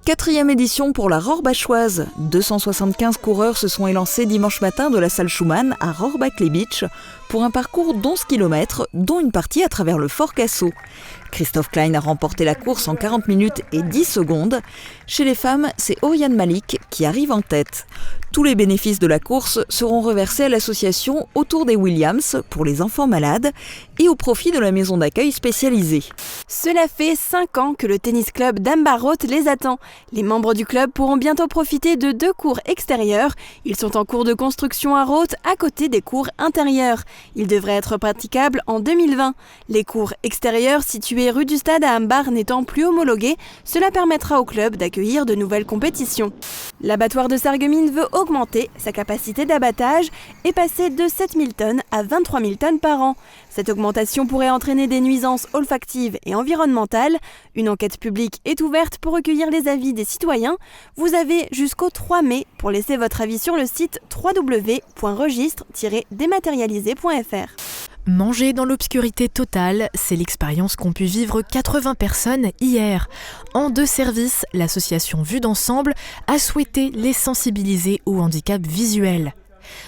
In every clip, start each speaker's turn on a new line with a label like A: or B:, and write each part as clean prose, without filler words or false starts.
A: Quatrième édition pour la Rohrbachchoise. 275 coureurs se sont élancés dimanche matin de la salle Schumann à Rohrbach-les-Bitches pour un parcours d'11 km, dont une partie à travers le Fort Cassau. Christophe Klein a remporté la course en 40 minutes et 10 secondes. Chez les femmes, c'est Oriane Malik qui arrive en tête. Tous les bénéfices de la course seront reversés à l'association Autour des Williams pour les enfants malades et au profit de la maison d'accueil spécialisée.
B: Cela fait 5 ans que le tennis club d'Ambarot les attend. Les membres du club pourront bientôt profiter de 2 cours extérieurs. Ils sont en cours de construction à Roth, à côté des cours intérieurs. Ils devraient être praticables en 2020. Les cours extérieurs situés rue du Stade à Ambar n'étant plus homologués, cela permettra au club d'accueillir de nouvelles compétitions. L'abattoir de Sarreguemines veut augmenter sa capacité d'abattage et passer de 7000 tonnes à 23 000 tonnes par an. Cette augmentation pourrait entraîner des nuisances olfactives et environnementales. Une enquête publique est ouverte pour recueillir les avis des citoyens. Vous avez jusqu'au 3 mai pour laisser votre avis sur le site www.registre-dématérialisé.fr.
C: Manger dans l'obscurité totale, c'est l'expérience qu'ont pu vivre 80 personnes hier. En 2 services, l'association Vue d'Ensemble a souhaité les sensibiliser au handicap visuel.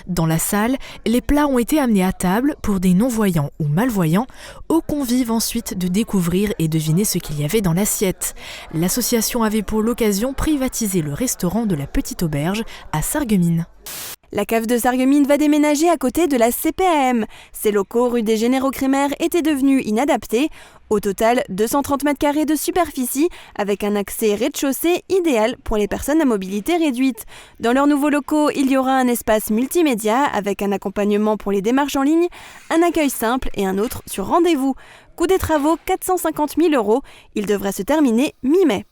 C: Dans la salle, les plats ont été amenés à table pour des non-voyants ou malvoyants, aux convives ensuite de découvrir et deviner ce qu'il y avait dans l'assiette. L'association avait pour l'occasion privatisé le restaurant de la Petite Auberge à Sarreguemines.
B: La cave de Sarreguemines va déménager à côté de la CPAM. Ses locaux rue des Généraux-Crémer étaient devenus inadaptés. Au total, 230 m² de superficie avec un accès rez-de-chaussée idéal pour les personnes à mobilité réduite. Dans leurs nouveaux locaux, il y aura un espace multimédia avec un accompagnement pour les démarches en ligne, un accueil simple et un autre sur rendez-vous. Coût des travaux 450 000 €. Il devrait se terminer mi-mai.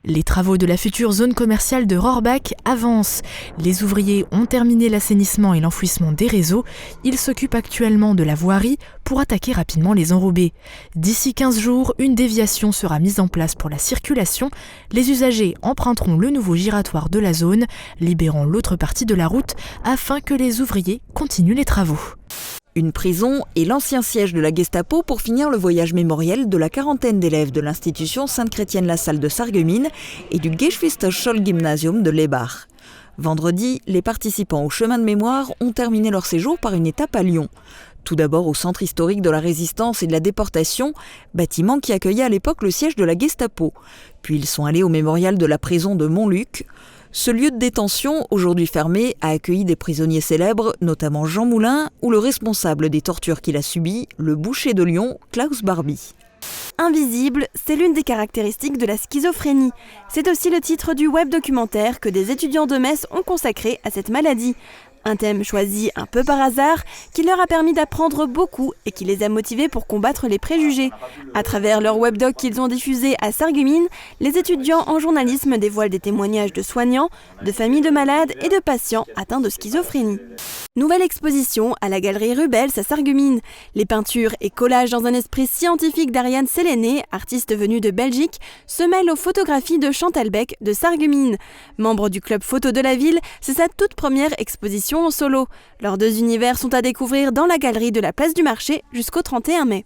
C: Les travaux de la future zone commerciale de Rohrbach avancent. Les ouvriers ont terminé l'assainissement et l'enfouissement des réseaux. Ils s'occupent actuellement de la voirie pour attaquer rapidement les enrobés. D'ici 15 jours, une déviation sera mise en place pour la circulation. Les usagers emprunteront le nouveau giratoire de la zone, libérant l'autre partie de la route afin que les ouvriers continuent les travaux.
A: Une prison et l'ancien siège de la Gestapo pour finir le voyage mémoriel de la quarantaine d'élèves de l'institution Sainte-Chrétienne-la-Salle de Sarreguemines et du Geschwister-Scholl-Gymnasium de Lebach. Vendredi, les participants au chemin de mémoire ont terminé leur séjour par une étape à Lyon. Tout d'abord au centre historique de la Résistance et de la Déportation, bâtiment qui accueillait à l'époque le siège de la Gestapo. Puis ils sont allés au mémorial de la prison de Montluc. Ce lieu de détention, aujourd'hui fermé, a accueilli des prisonniers célèbres, notamment Jean Moulin ou le responsable des tortures qu'il a subies, le boucher de Lyon, Klaus Barbie.
B: Invisible, c'est l'une des caractéristiques de la schizophrénie. C'est aussi le titre du web documentaire que des étudiants de Metz ont consacré à cette maladie. Un thème choisi un peu par hasard qui leur a permis d'apprendre beaucoup et qui les a motivés pour combattre les préjugés. À travers leur webdoc qu'ils ont diffusé à Sarreguemines, les étudiants en journalisme dévoilent des témoignages de soignants, de familles de malades et de patients atteints de schizophrénie. Nouvelle exposition à la galerie Rubels à Sarreguemines. Les peintures et collages dans un esprit scientifique d'Ariane Séléné, artiste venue de Belgique, se mêlent aux photographies de Chantal Beck de Sarreguemines. Membre du club photo de la ville, c'est sa toute première exposition en solo. Leurs 2 univers sont à découvrir dans la galerie de la Place du Marché jusqu'au 31 mai.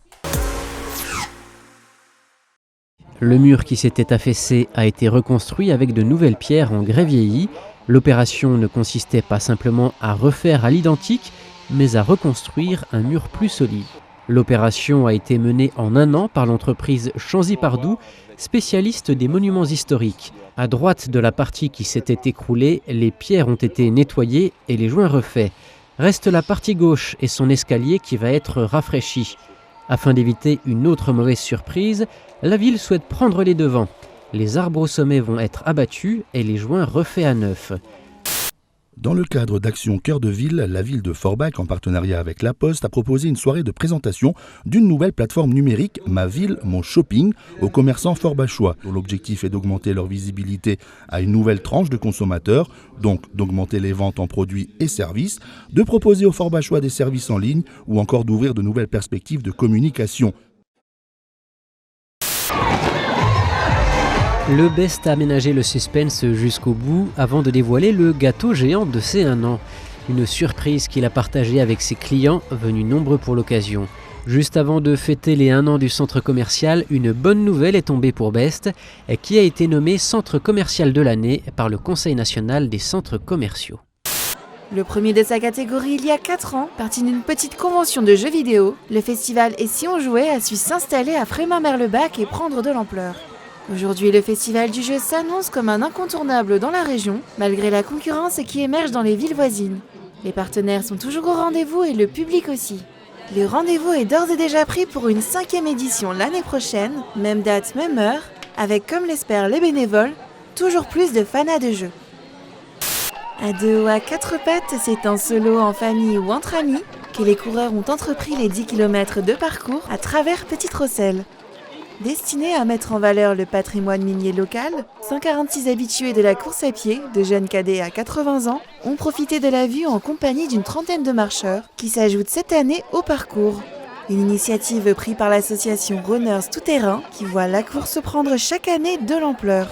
D: Le mur qui s'était affaissé a été reconstruit avec de nouvelles pierres en grès vieilli. L'opération ne consistait pas simplement à refaire à l'identique, mais à reconstruire un mur plus solide. L'opération a été menée en 1 an par l'entreprise Chanzy-Pardou, spécialiste des monuments historiques. À droite de la partie qui s'était écroulée, les pierres ont été nettoyées et les joints refaits. Reste la partie gauche et son escalier qui va être rafraîchi. Afin d'éviter une autre mauvaise surprise, la ville souhaite prendre les devants. Les arbres au sommet vont être abattus et les joints refaits à neuf.
E: Dans le cadre d'Action Cœur de Ville, la ville de Forbach, en partenariat avec La Poste, a proposé une soirée de présentation d'une nouvelle plateforme numérique, Ma Ville, Mon Shopping, aux commerçants forbachois, dont l'objectif est d'augmenter leur visibilité à une nouvelle tranche de consommateurs, donc d'augmenter les ventes en produits et services, de proposer aux forbachois des services en ligne ou encore d'ouvrir de nouvelles perspectives de communication.
D: Le Best a aménagé le suspense jusqu'au bout avant de dévoiler le gâteau géant de ses 1 an. Une surprise qu'il a partagée avec ses clients, venus nombreux pour l'occasion. Juste avant de fêter les 1 an du centre commercial, une bonne nouvelle est tombée pour Best, qui a été nommé centre commercial de l'année par le Conseil national des centres commerciaux.
B: Le premier de sa catégorie il y a 4 ans, parti d'une petite convention de jeux vidéo, le festival Et si on jouait a su s'installer à Frémin-Merlebach et prendre de l'ampleur. Aujourd'hui, le festival du jeu s'annonce comme un incontournable dans la région, malgré la concurrence qui émerge dans les villes voisines. Les partenaires sont toujours au rendez-vous et le public aussi. Le rendez-vous est d'ores et déjà pris pour une 5e édition l'année prochaine, même date, même heure, avec, comme l'espèrent les bénévoles, toujours plus de fanas de jeux. À 2 ou à 4 pattes, c'est en solo, en famille ou entre amis que les coureurs ont entrepris les 10 km de parcours à travers Petite-Rosselle. Destinés à mettre en valeur le patrimoine minier local, 146 habitués de la course à pied, de jeunes cadets à 80 ans, ont profité de la vue en compagnie d'une trentaine de marcheurs qui s'ajoutent cette année au parcours. Une initiative prise par l'association Runners Tout Terrain qui voit la course prendre chaque année de l'ampleur.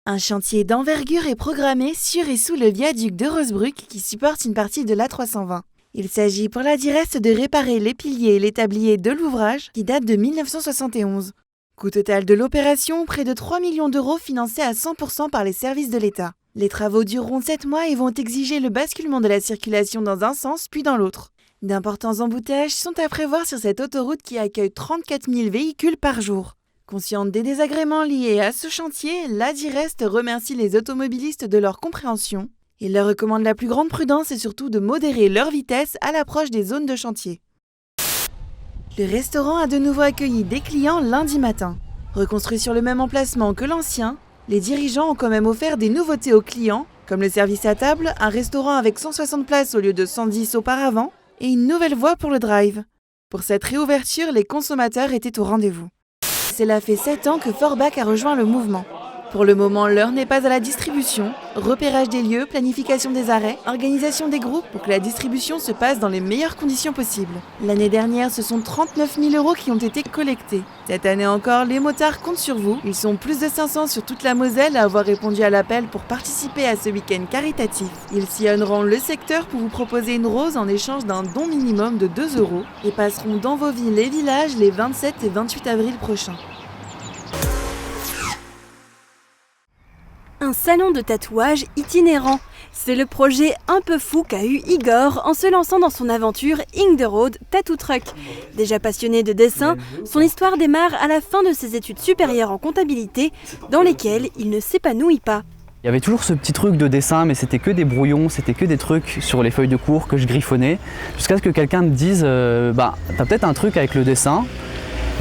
B: Un chantier d'envergure est programmé sur et sous le viaduc de Rosebruck qui supporte une partie de l'A320. Il s'agit pour la Direst de réparer les piliers et les tabliers de l'ouvrage qui date de 1971. Coût total de l'opération, près de 3 millions d'euros financés à 100% par les services de l'État. Les travaux dureront 7 mois et vont exiger le basculement de la circulation dans un sens puis dans l'autre. D'importants embouteillages sont à prévoir sur cette autoroute qui accueille 34 000 véhicules par jour. Consciente des désagréments liés à ce chantier, la Direst remercie les automobilistes de leur compréhension. Il leur recommande la plus grande prudence et surtout de modérer leur vitesse à l'approche des zones de chantier. Le restaurant a de nouveau accueilli des clients lundi matin. Reconstruit sur le même emplacement que l'ancien, les dirigeants ont quand même offert des nouveautés aux clients, comme le service à table, un restaurant avec 160 places au lieu de 110 auparavant, et une nouvelle voie pour le drive. Pour cette réouverture, les consommateurs étaient au rendez-vous. Cela fait 7 ans que Forbach a rejoint le mouvement. Pour le moment, l'heure n'est pas à la distribution. Repérage des lieux, planification des arrêts, organisation des groupes pour que la distribution se passe dans les meilleures conditions possibles. L'année dernière, ce sont 39 000 € qui ont été collectés. Cette année encore, les motards comptent sur vous. Ils sont plus de 500 sur toute la Moselle à avoir répondu à l'appel pour participer à ce week-end caritatif. Ils sillonneront le secteur pour vous proposer une rose en échange d'un don minimum de 2 € et passeront dans vos villes et villages les 27 et 28 avril prochains.
F: Un salon de tatouage itinérant. C'est le projet un peu fou qu'a eu Igor en se lançant dans son aventure In the Road Tattoo Truck. Déjà passionné de dessin, son histoire démarre à la fin de ses études supérieures en comptabilité, dans lesquelles il ne s'épanouit pas.
G: Il y avait toujours ce petit truc de dessin, mais c'était que des brouillons, c'était que des trucs sur les feuilles de cours que je griffonnais, jusqu'à ce que quelqu'un me dise t'as peut-être un truc avec le dessin.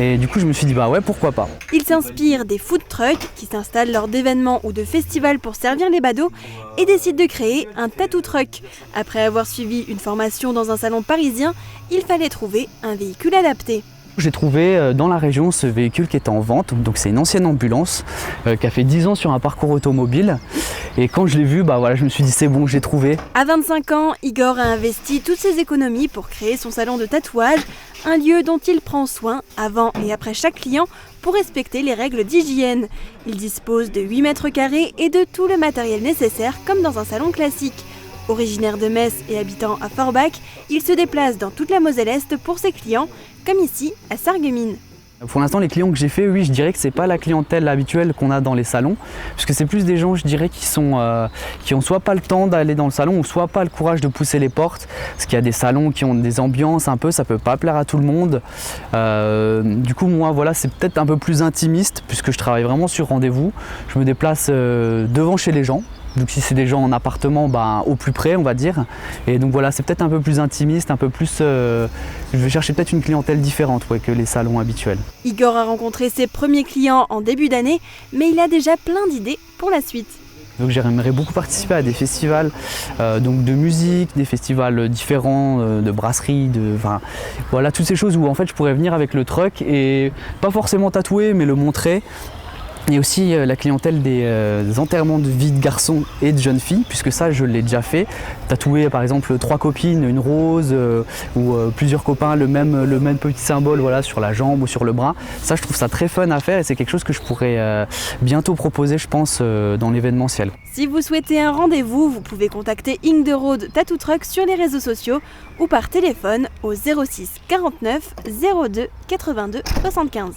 G: Et du coup, je me suis dit, ouais, pourquoi pas.
F: Il s'inspire des food trucks qui s'installent lors d'événements ou de festivals pour servir les badauds et décide de créer un tattoo truck. Après avoir suivi une formation dans un salon parisien, il fallait trouver un véhicule adapté.
G: J'ai trouvé dans la région ce véhicule qui est en vente, donc c'est une ancienne ambulance qui a fait 10 ans sur un parcours automobile. Et quand je l'ai vu, je me suis dit c'est bon, j'ai trouvé.
F: À 25 ans, Igor a investi toutes ses économies pour créer son salon de tatouage, un lieu dont il prend soin avant et après chaque client pour respecter les règles d'hygiène. Il dispose de 8 mètres carrés et de tout le matériel nécessaire comme dans un salon classique. Originaire de Metz et habitant à Forbach, il se déplace dans toute la Moselle-Est pour ses clients, comme ici à Sarreguemines.
G: Pour l'instant, les clients que j'ai fait, oui, je dirais que c'est pas la clientèle habituelle qu'on a dans les salons, puisque c'est plus des gens, je dirais, qui ont soit pas le temps d'aller dans le salon, ou soit pas le courage de pousser les portes, parce qu'il y a des salons qui ont des ambiances un peu, ça peut pas plaire à tout le monde. Du coup, moi, c'est peut-être un peu plus intimiste, puisque je travaille vraiment sur rendez-vous. Je me déplace devant chez les gens. Donc si c'est des gens en appartement, au plus près on va dire. Et donc c'est peut-être un peu plus intimiste, un peu plus... je vais chercher peut-être une clientèle différente que les salons habituels.
F: Igor a rencontré ses premiers clients en début d'année, mais il a déjà plein d'idées pour la suite.
G: Donc j'aimerais beaucoup participer à des festivals de musique, des festivals différents, de brasserie, toutes ces choses où en fait je pourrais venir avec le truck et pas forcément tatouer mais le montrer. Et aussi la clientèle des enterrements de vie de garçons et de jeunes filles, puisque ça je l'ai déjà fait. Tatouer par exemple 3 copines, une rose ou plusieurs copains, le même petit symbole voilà, sur la jambe ou sur le bras. Ça je trouve ça très fun à faire et c'est quelque chose que je pourrais bientôt proposer je pense dans l'événementiel.
F: Si vous souhaitez un rendez-vous, vous pouvez contacter Ing de Road Tattoo Truck sur les réseaux sociaux ou par téléphone au 06 49 02 82 75.